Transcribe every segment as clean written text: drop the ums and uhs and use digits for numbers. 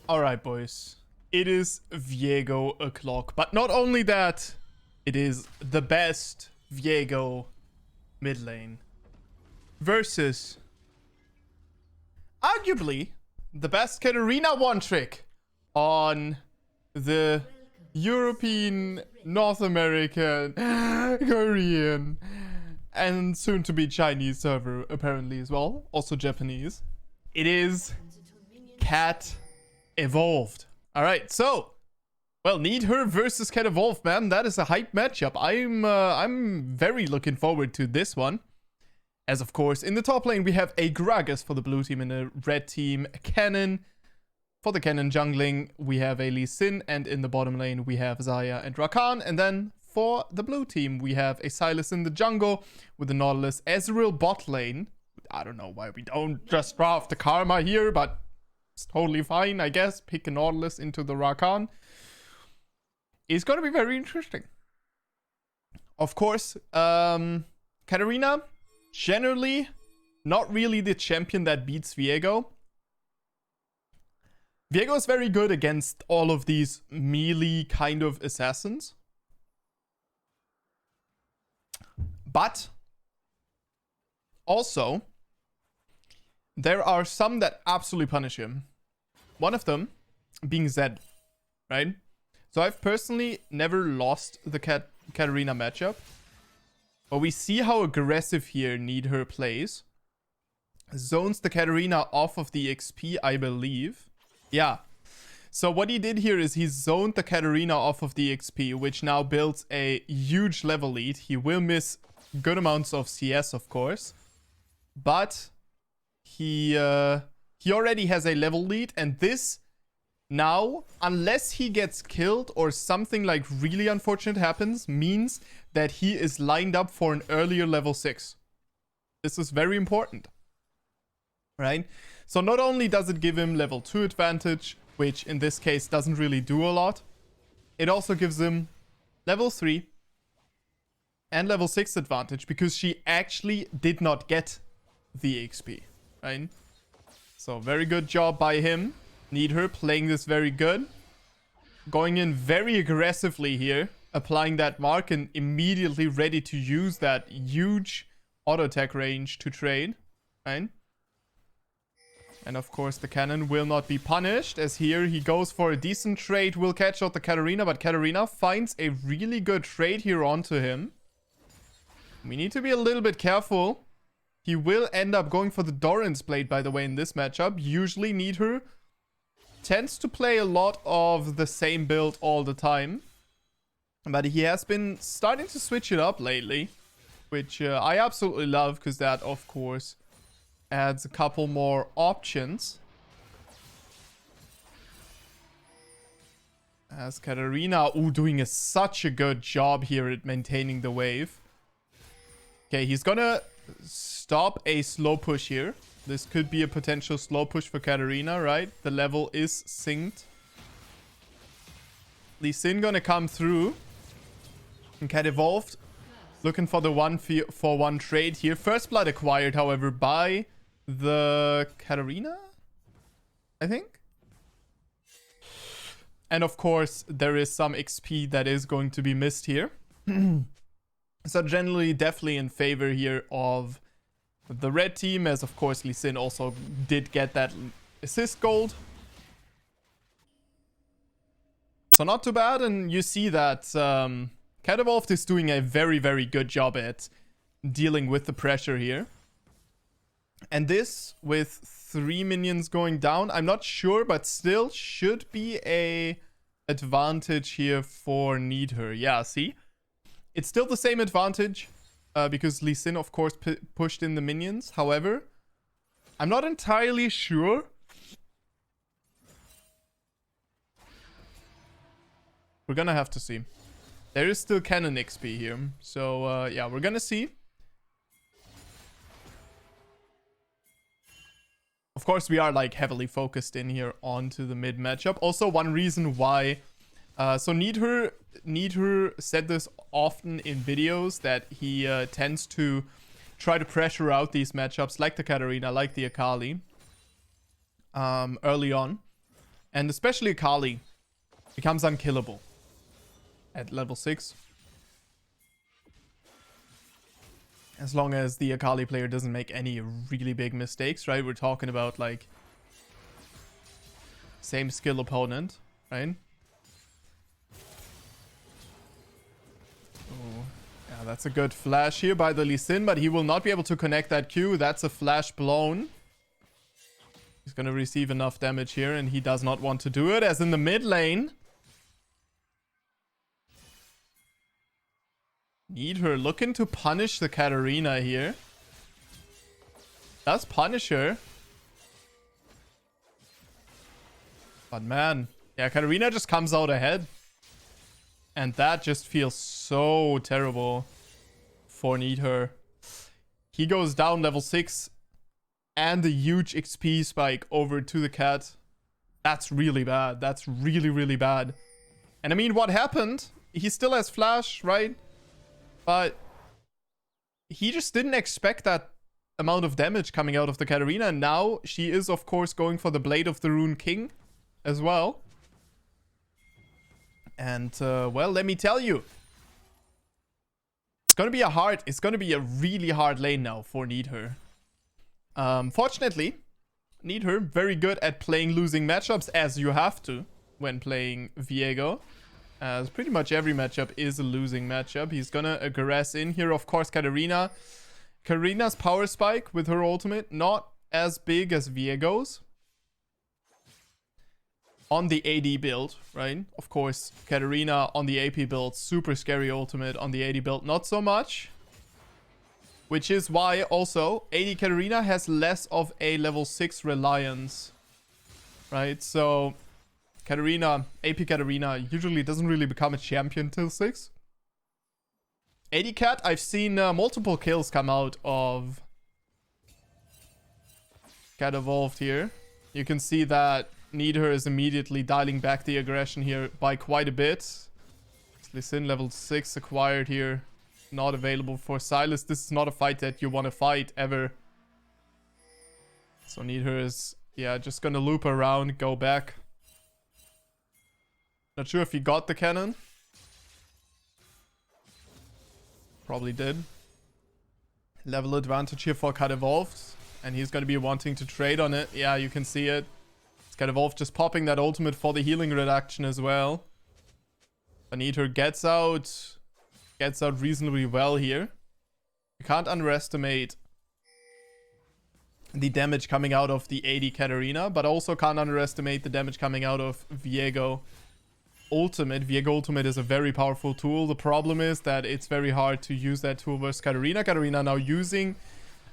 Alright, boys. It is Viego o'clock. But not only that, it is the best Viego mid lane versus arguably the best Katarina one trick on the European, North American, Korean, and soon to be Chinese server apparently as well. Also Japanese. It is Cat Evolved. All right, so Need Her versus Cat Evolved, man. That is a hype matchup. I'm very looking forward to this one. As of course, in the top lane we have a Gragas for the blue team, and a red team Cannon. For the Cannon jungling, we have a Lee Sin, and in the bottom lane we have Xayah and Rakan. And then for the blue team, we have a Sylas in the jungle with the Nautilus. Ezreal bot lane. I don't know why we don't just draft the Karma here, but it's totally fine, I guess. Pick a Nautilus into the Rakan. It's going to be very interesting. Of course, Katarina, generally not really the champion that beats Viego. Viego is very good against all of these melee kind of assassins. But also, there are some that absolutely punish him. One of them being Zed, right? So I've personally never lost the Katarina matchup. But we see how aggressive here Need Her plays. Zones the Katarina off of the XP, I believe. Yeah. So what he did here is he zoned the Katarina off of the XP, which now builds a huge level lead. He will miss good amounts of CS, of course. But he already has a level lead, and this now, unless he gets killed or something like really unfortunate happens, means that he is lined up for an earlier level 6. This is very important, right? So not only does it give him level 2 advantage, which in this case doesn't really do a lot, it also gives him level 3 and level 6 advantage, because she actually did not get the XP, right? So very good job by him. Need Her playing this very good. Going in very aggressively here. Applying that mark and immediately ready to use that huge auto attack range to trade, right? And of course the Cannon will not be punished, as here he goes for a decent trade. Will catch out the Katarina, but Katarina finds a really good trade here onto him. We need to be a little bit careful. He will end up going for the Doran's Blade, by the way, in this matchup. Usually Need Her tends to play a lot of the same build all the time. But he has been starting to switch it up lately, which I absolutely love, because that, of course, adds a couple more options. As Katarina, doing such a good job here at maintaining the wave. Okay, he's gonna stop a slow push here. This could be a potential slow push for Katarina, right? The level is synced. Lee Sin gonna come through. And Cat Evolved looking for the 1-for-1 trade here. First blood acquired, however, by the Katarina, I think. And of course, there is some XP that is going to be missed here. So generally, definitely in favor here of the red team, as of course Lee Sin also did get that assist gold. So not too bad, and you see that Cat Evolved is doing a very, very good job at dealing with the pressure here. And this, with 3 minions going down, I'm not sure, but still should be a advantage here for Need Her. Yeah, see? It's still the same advantage, because Lee Sin, of course, pushed in the minions. However, I'm not entirely sure. We're gonna have to see. There is still Cannon XP here. So, yeah, we're gonna see. Of course, we are, like, heavily focused in here onto the mid matchup. Also, one reason why... so Need Her said this often in videos, that he tends to try to pressure out these matchups like the Katarina, like the Akali, early on. And especially Akali becomes unkillable at level 6. As long as the Akali player doesn't make any really big mistakes, right? We're talking about like same skill opponent, right? Oh, yeah, that's a good flash here by the Lee Sin, but he will not be able to connect that Q. That's a flash blown. He's going to receive enough damage here, and he does not want to do it, as in the mid lane. Needher looking to punish the Katarina here. Does punish her. But man, yeah, Katarina just comes out ahead. And that just feels so terrible for Needher. He goes down level 6 and a huge XP spike over to the cat. That's really bad. That's really, really bad. And I mean, what happened? He still has flash, right? But he just didn't expect that amount of damage coming out of the Katarina. And now she is, of course, going for the Blade of the Rune King as well. And, well, let me tell you. It's going to be a really hard lane now for Needher. Fortunately, Needher very good at playing losing matchups, as you have to when playing Viego. As pretty much every matchup is a losing matchup. He's gonna aggress in here, of course, Katarina. Karina's power spike with her ultimate, not as big as Viego's. On the AD build, right? Of course, Katarina on the AP build, super scary ultimate. On the AD build, not so much. Which is why also AD Katarina has less of a level 6 reliance. Right? So Katarina, AP Katarina usually doesn't really become a champion till 6. AD Cat, I've seen multiple kills come out of Cat Evolved here. You can see that Needher is immediately dialing back the aggression here by quite a bit. Lee Sin level 6 acquired here. Not available for Sylas. This is not a fight that you want to fight ever. So Needher is, yeah, just gonna loop around, go back. Not sure if he got the cannon. Probably did. Level advantage here for Cat Evolved. And he's going to be wanting to trade on it. Yeah, you can see it. Cat Evolved just popping that ultimate for the healing reduction as well. Needher gets out reasonably well here. You can't underestimate the damage coming out of the AD Katarina, but also can't underestimate the damage coming out of Viego Ultimate. Viego Ultimate is a very powerful tool. The problem is that it's very hard to use that tool versus Katarina. Katarina now using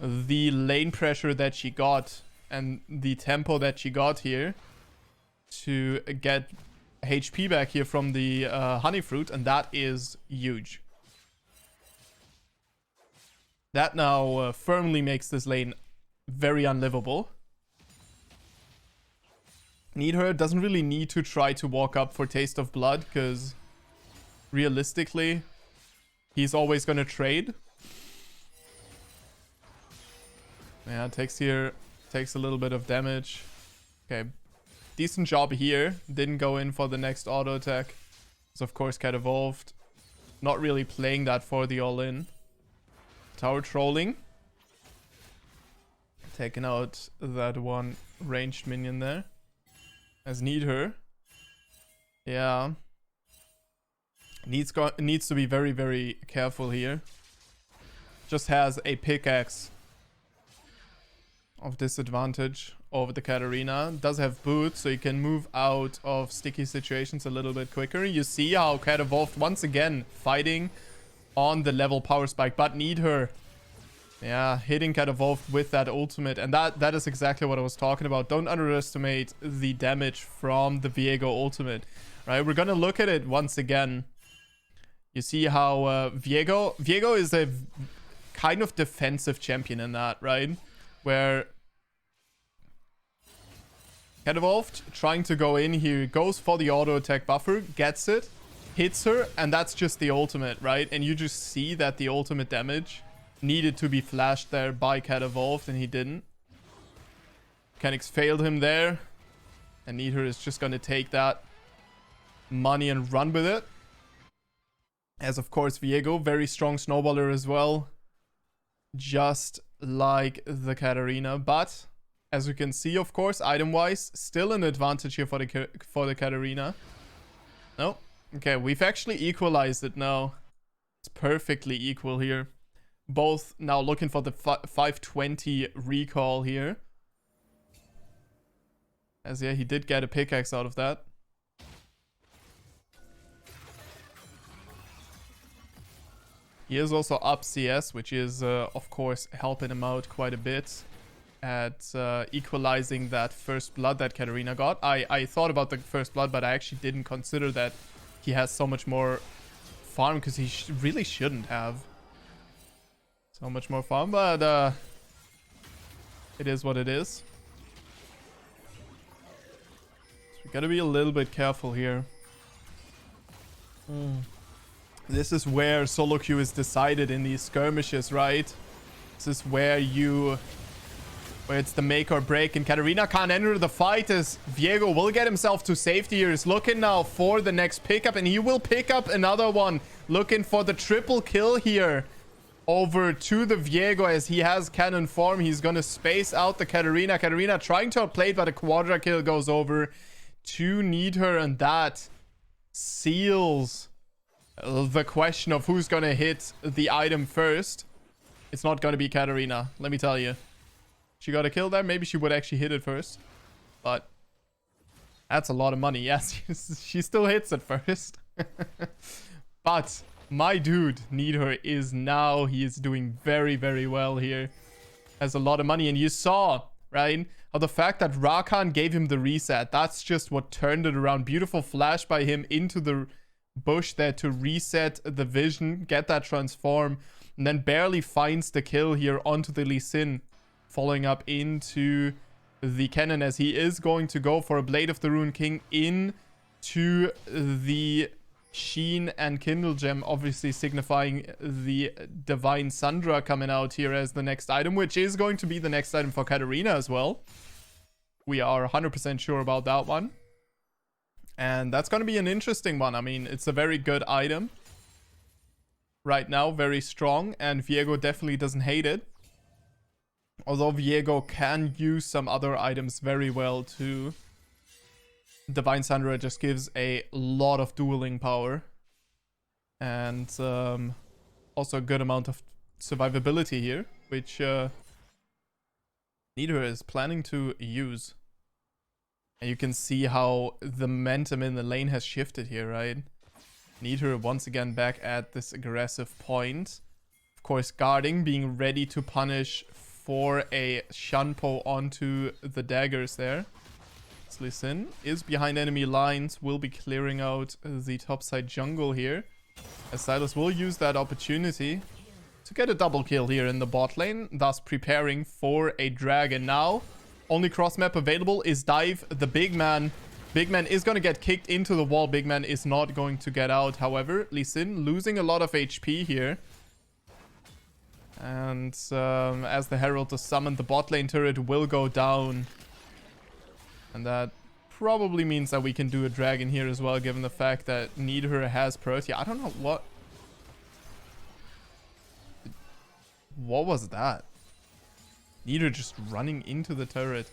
the lane pressure that she got and the tempo that she got here to get HP back here from the honey fruit, and that is huge. That now firmly makes this lane very unlivable. Needher doesn't really need to try to walk up for Taste of Blood, because realistically, he's always going to trade. Yeah, takes a little bit of damage. Okay, decent job here. Didn't go in for the next auto attack. So of course, Cat Evolved. Not really playing that for the all-in. Tower trolling. Taking out that one ranged minion there. As Needher. Yeah. Needs to be very, very careful here. Just has a pickaxe of disadvantage over the Katarina. Does have boots, so you can move out of sticky situations a little bit quicker. You see how Cat Evolved once again fighting on the level power spike, but Needher, yeah, hitting Cat Evolved with that ultimate. And that is exactly what I was talking about. Don't underestimate the damage from the Viego ultimate, right? We're gonna look at it once again. You see how Viego is a kind of defensive champion in that, right? Where Cat Evolved trying to go in here, goes for the auto attack buffer, gets it, hits her, and that's just the ultimate, right? And you just see that the ultimate damage needed to be flashed there by Cat Evolved, and he didn't. Mechanics failed him there. And Needher is just going to take that money and run with it. As of course Viego, very strong snowballer as well. Just like the Katarina. But as you can see, of course, item-wise, still an advantage here for the Katarina. No. Okay, we've actually equalized it now. It's perfectly equal here. Both now looking for the 520 recall here. As yeah, he did get a pickaxe out of that. He is also up CS, which is, of course, helping him out quite a bit at equalizing that first blood that Katarina got. I thought about the first blood, but I actually didn't consider that he has so much more farm, because he really shouldn't have so much more farm, but it is what it is. So we gotta be a little bit careful here. This is where solo queue is decided in these skirmishes, right? This is where it's the make or break, and Katarina can't enter the fight as Viego will get himself to safety here. He's looking now for the next pickup, and he will pick up another one. Looking for the triple kill here over to the Viego as he has cannon form. He's gonna space out the Katarina. Katarina trying to outplay it, but a quadra kill goes over to Needher, and that seals the question of who's gonna hit the item first. It's not gonna be Katarina, let me tell you. She got a kill there. Maybe she would actually hit it first, but that's a lot of money. Yes, she still hits it first. But my dude Needher is now, he is doing very, very well here. Has a lot of money, and you saw, right, how the fact that Rakan gave him the reset, that's just what turned it around. Beautiful flash by him into the bush there to reset the vision, get that transform, and then barely finds the kill here onto the Lee Sin, following up into the cannon as he is going to go for a Blade of the Rune King into the Sheen and Kindle Gem, obviously signifying the Divine Sandra coming out here as the next item, which is going to be the next item for Katarina as well. We are 100% sure about that one. And that's going to be an interesting one. I mean, it's a very good item right now, very strong, and Viego definitely doesn't hate it. Although Viego can use some other items very well too. Divine Sandra just gives a lot of dueling power. And also a good amount of survivability here, which Needher is planning to use. And you can see how the momentum in the lane has shifted here, right? Needher once again back at this aggressive point. Of course, guarding, being ready to punish for a Shanpo onto the daggers there. Lee Sin is behind enemy lines, will be clearing out the topside jungle here. As Sylas will use that opportunity to get a double kill here in the bot lane, thus preparing for a dragon. Now, only cross map available is Dive, the big man. Big man is going to get kicked into the wall. Big man is not going to get out. However, Lee Sin losing a lot of HP here. And as the Herald is summoned, the bot lane turret will go down. And that probably means that we can do a dragon here as well, given the fact that Needher has priority. I don't know what... What was that? Needher just running into the turret.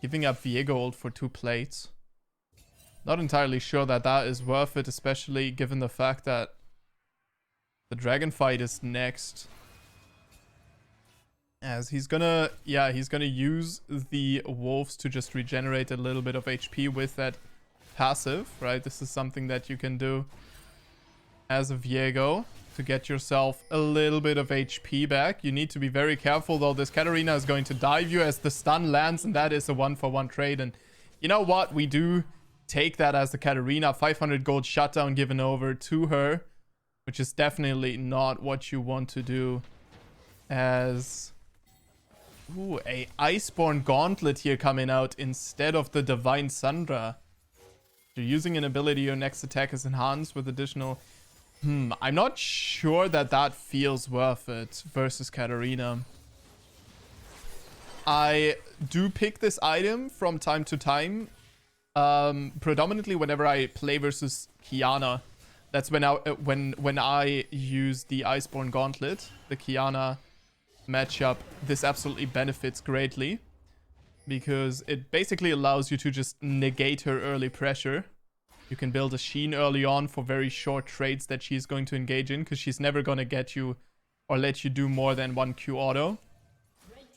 Giving up Viego ult for 2 plates. Not entirely sure that that is worth it, especially given the fact that the dragon fight is next. As he's gonna, yeah, he's gonna use the wolves to just regenerate a little bit of HP with that passive, right? This is something that you can do as a Viego to get yourself a little bit of HP back. You need to be very careful though. This Katarina is going to dive you as the stun lands, and that is a 1-for-1 trade. And you know what? We do take that as the Katarina. 500 gold shutdown given over to her, which is definitely not what you want to do. As... Ooh, a Iceborne Gauntlet here coming out instead of the Divine Sandra. You're using an ability, your next attack is enhanced with additional... I'm not sure that that feels worth it versus Katarina. I do pick this item from time to time Predominantly whenever I play versus Qiyana, that's when I use the Iceborne Gauntlet, the Qiyana matchup. This absolutely benefits greatly because it basically allows you to just negate her early pressure. You can build a Sheen early on for very short trades that she's going to engage in, because she's never going to get you or let you do more than 1 Q auto.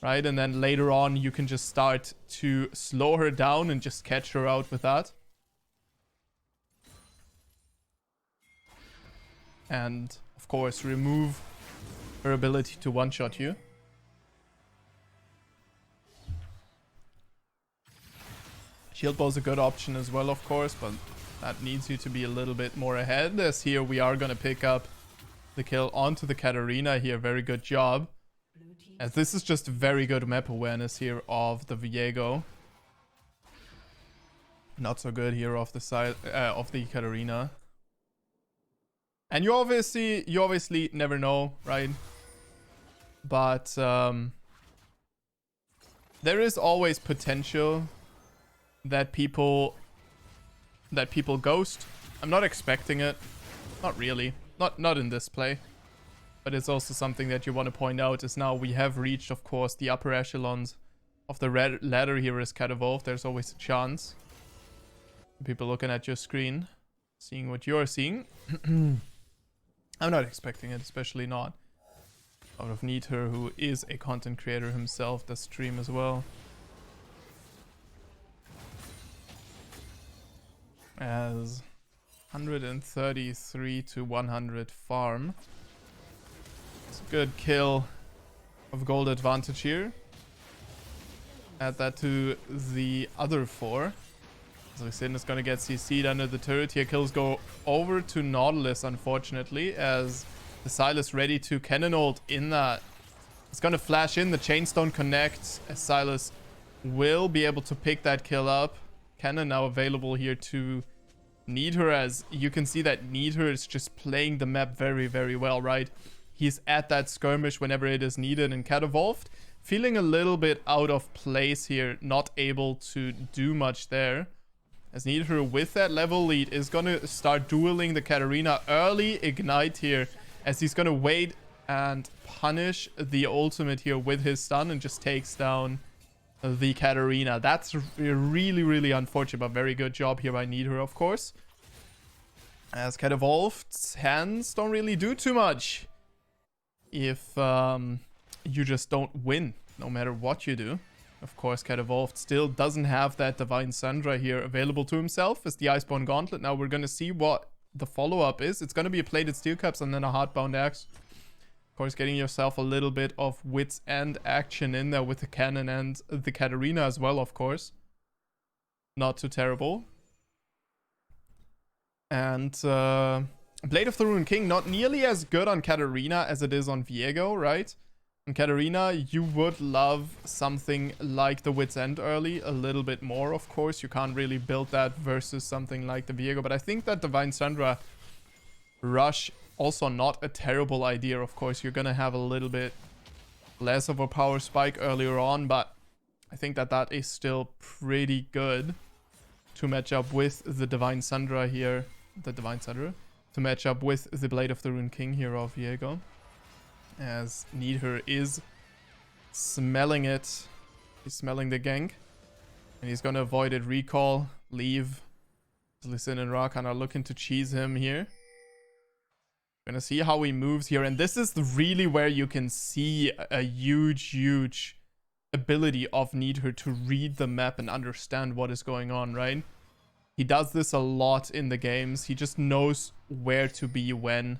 Right? And then later on, you can just start to slow her down and just catch her out with that. And, of course, remove her ability to one-shot you. Shield Bow's a good option as well, of course, but that needs you to be a little bit more ahead, as here we are going to pick up the kill onto the Katarina here. Very good job. As this is just very good map awareness here of the Viego. Not so good here off the side of the Katarina. And you obviously never know, right? But there is always potential that people ghost. I'm not expecting it. Not really. Not in this play. But it's also something that you want to point out is now we have reached, of course, the upper echelons of the red ladder here as Cat Evolved. There's always a chance. People looking at your screen, seeing what you're seeing. I'm not expecting it, especially not out of Needher, who is a content creator himself, does stream as well. As 133 to 100 farm. It's a good kill of gold advantage here. Add that to the other 4. So Xin is going to get CC'd under the turret here. Kills go over to Nautilus, unfortunately, as the Sylas ready to cannon ult in that. It's going to flash in. The Chainstone connects, as Sylas will be able to pick that kill up. Cannon now available here to Needher, as you can see that Needher is just playing the map very, very well, right? He's at that skirmish whenever it is needed, and Cat Evolved feeling a little bit out of place here, not able to do much there. As Needher with that level lead is going to start dueling the Katarina. Early ignite here, as he's going to wait and punish the ultimate here with his stun and just takes down the Katarina. That's really, really unfortunate, but very good job here by Needher, of course. As Cat Evolved's hands don't really do too much if you just don't win, no matter what you do. Of course, Cat Evolved still doesn't have that Divine Sandra here available to himself as the Iceborne Gauntlet. Now we're going to see what the follow-up is. It's going to be a Plated Steel Caps and then a Heartbound Axe. Of course, getting yourself a little bit of wits and action in there with the cannon and the Katarina as well, of course. Not too terrible. And Blade of the Ruined King, not nearly as good on Katarina as it is on Viego, right? On Katarina, you would love something like the Wit's End early, a little bit more, of course. You can't really build that versus something like the Viego, but I think that Divine Sandra Rush, also not a terrible idea, of course. You're gonna have a little bit less of a power spike earlier on, but I think that that is still pretty good to match up with the Divine Sandra here. To match up with the Blade of the Ruined King here of Viego. As Needher is smelling it. He's smelling the gank. And he's gonna avoid it. Recall. Leave. Sin and Rakan are looking to cheese him here. Gonna see how he moves here. And this is really where you can see a huge ability of Needher to read the map and understand what is going on, right? He does this a lot in the games. He just knows where to be when.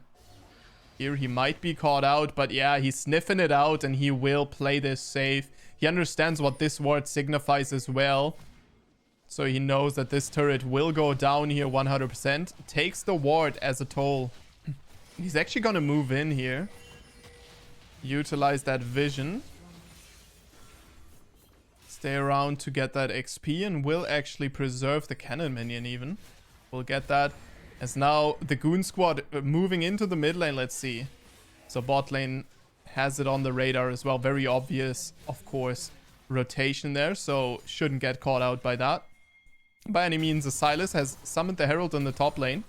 Here he might be caught out, but yeah, he's sniffing it out and he will play this safe. He understands what this ward signifies as well. So he knows that this turret will go down here 100%. Takes the ward as a toll. He's actually going to move in here. Utilize that vision. Stay around to get that XP and will actually preserve the cannon minion even. We'll get that. As now the Goon Squad moving into the mid lane, let's see. So bot lane has it on the radar as well. Very obvious, of course, rotation there. So shouldn't get caught out by that. by any means. Sylas has summoned the Herald in the top lane.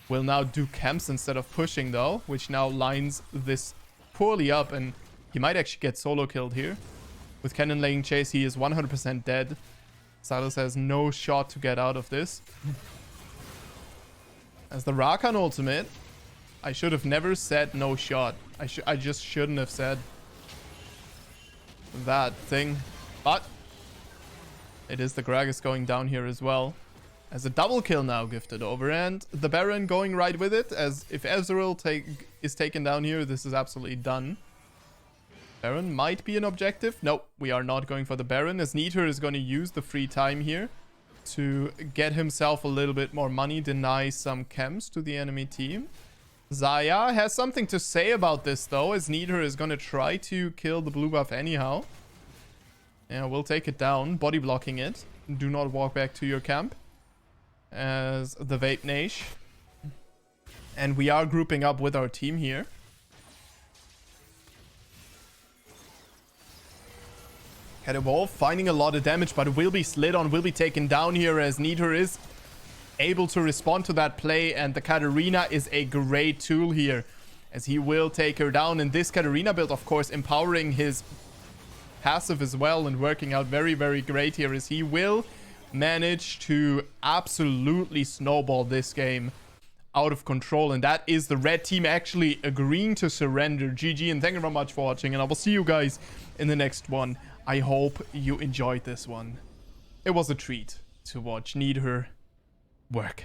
Will now do camps instead of pushing though, which now lines this poorly up, and he might actually get solo killed here. With Kennen laying chase, he is 100% dead. Sylas has no shot to get out of this. As the Rakan ultimate, I should have never said no shot. I just shouldn't have said that thing. But it is the Gragas going down here as well. As a double kill now gifted over, and the Baron going right with it, as if Ezreal is taken down here, this is absolutely done. Baron might be an objective. Nope, we are not going for the Baron, as Nidhur is going to use the free time here to get himself a little bit more money, deny some camps to the enemy team. Xayah has something to say about this though, as Nidhur is going to try to kill the blue buff anyhow. Yeah, we'll take it down, body blocking it. Do not walk back to your camp. As the Vape Nash. And we are grouping up with our team here. Cat Evolve finding a lot of damage, but will be slid on, will be taken down here, as Nidhur is able to respond to that play, and the Katarina is a great tool here, as he will take her down. And this Katarina build, of course, empowering his passive as well and working out very, very great here, as he will manage to absolutely snowball this game out of control. And that is the red team actually agreeing to surrender. GG, and thank you very much for watching, and I will see you guys in the next one. I hope you enjoyed this one. It was a treat to watch Nidhur work.